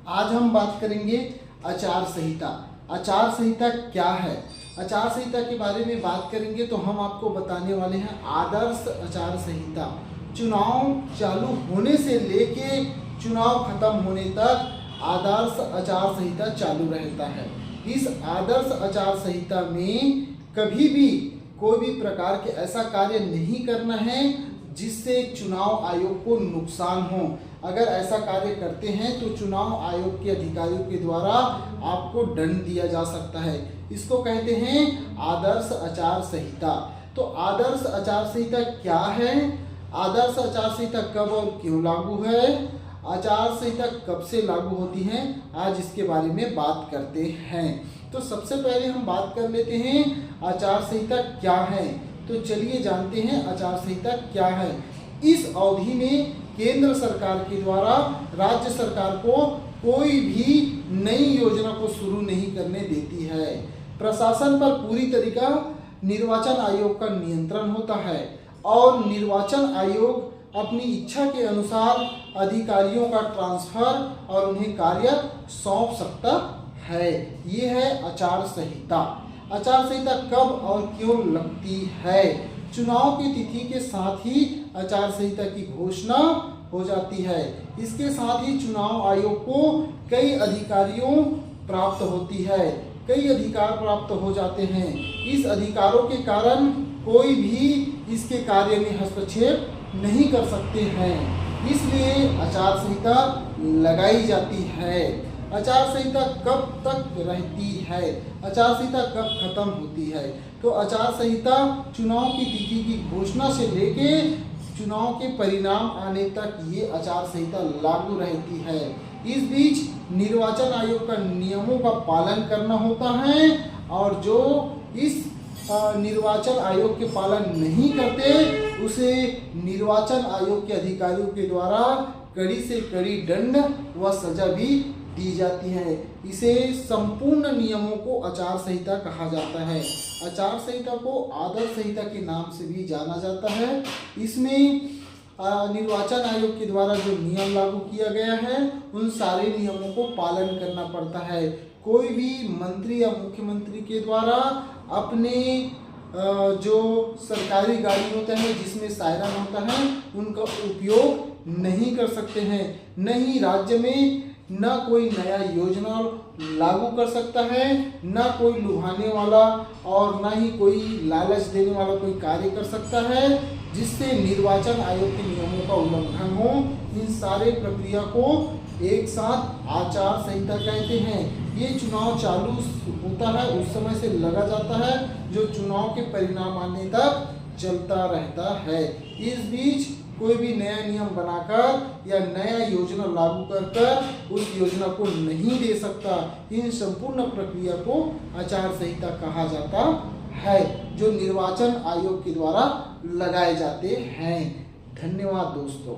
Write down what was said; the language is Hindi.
आज हम बात करेंगे आचार संहिता। आचार संहिता क्या है? आचार संहिता के बारे में बात करेंगे तो हम आपको बताने वाले हैं आदर्श आचार संहिता। चुनाव चालू होने से लेके चुनाव खत्म होने तक आदर्श आचार संहिता चालू रहता है। इस आदर्श आचार संहिता में कभी भी कोई भी प्रकार के ऐसा कार्य नहीं करना है जिससे चुनाव आयोग को नुकसान हो। अगर ऐसा कार्य करते हैं तो चुनाव आयोग के अधिकारियों के द्वारा आपको दंड दिया जा सकता है। इसको कहते हैं आदर्श आचार संहिता। तो आदर्श आचार संहिता क्या है? आदर्श आचार संहिता कब और क्यों लागू है? आचार संहिता कब से लागू होती है? आज इसके बारे में बात करते हैं। तो सबसे पहले हम बात कर लेते हैं आचार संहिता क्या है। तो चलिए जानते हैं आचार संहिता क्या है। इस अवधि में केंद्र सरकार के द्वारा राज्य सरकार को कोई भी नई योजना को शुरू नहीं करने देती है। प्रशासन पर पूरी तरीका निर्वाचन आयोग का नियंत्रण होता है और निर्वाचन आयोग अपनी इच्छा के अनुसार अधिकारियों का ट्रांसफर और उन्हें कार्य सौंप सकता है। ये है आचार संहिता। आचार संहिता कब और क्यों लगती है? चुनाव की तिथि के साथ ही आचार संहिता की घोषणा हो जाती है। इसके साथ ही चुनाव आयोग को कई अधिकारियों प्राप्त होती है, कई अधिकार प्राप्त हो जाते हैं। इस अधिकारों के कारण कोई भी इसके कार्य में हस्तक्षेप नहीं कर सकते हैं, इसलिए आचार संहिता लगाई जाती है। आचार संहिता कब तक रहती है? आचार संहिता कब खत्म होती है? तो आचार संहिता चुनाव की तिथि की घोषणा से लेके चुनाव के परिणाम आने तक ये आचार संहिता लागू रहती है। इस बीच निर्वाचन आयोग का नियमों का पालन करना होता है और जो इस निर्वाचन आयोग के पालन नहीं करते उसे निर्वाचन आयोग के अधिकारियों के द्वारा कड़ी से कड़ी दंड व सजा भी दी जाती है। इसे संपूर्ण नियमों को आचार संहिता कहा जाता है। आचार संहिता को आदर्श संहिता के नाम से भी जाना जाता है। इसमें निर्वाचन आयोग के द्वारा जो नियम लागू किया गया है उन सारे नियमों को पालन करना पड़ता है। कोई भी मंत्री या मुख्यमंत्री के द्वारा अपने जो सरकारी गाड़ी होता है जिसमें सायरन होता है उनका उपयोग नहीं कर सकते हैं। न ही राज्य में न कोई नया योजना लागू कर सकता है, न कोई लुभाने वाला और न ही कोई लालच देने वाला कोई कार्य कर सकता है जिससे निर्वाचन आयोग के नियमों का उल्लंघन हो। इन सारे प्रक्रिया को एक साथ आचार संहिता कहते हैं। ये चुनाव चालू होता है उस समय से लगा जाता है जो चुनाव के परिणाम आने तक चलता रहता है। इस बीच कोई भी नया नियम बनाकर या नया योजना लागू कर उस योजना को नहीं दे सकता। इन संपूर्ण प्रक्रिया को आचार संहिता कहा जाता है जो निर्वाचन आयोग के द्वारा लगाए जाते हैं। धन्यवाद दोस्तों।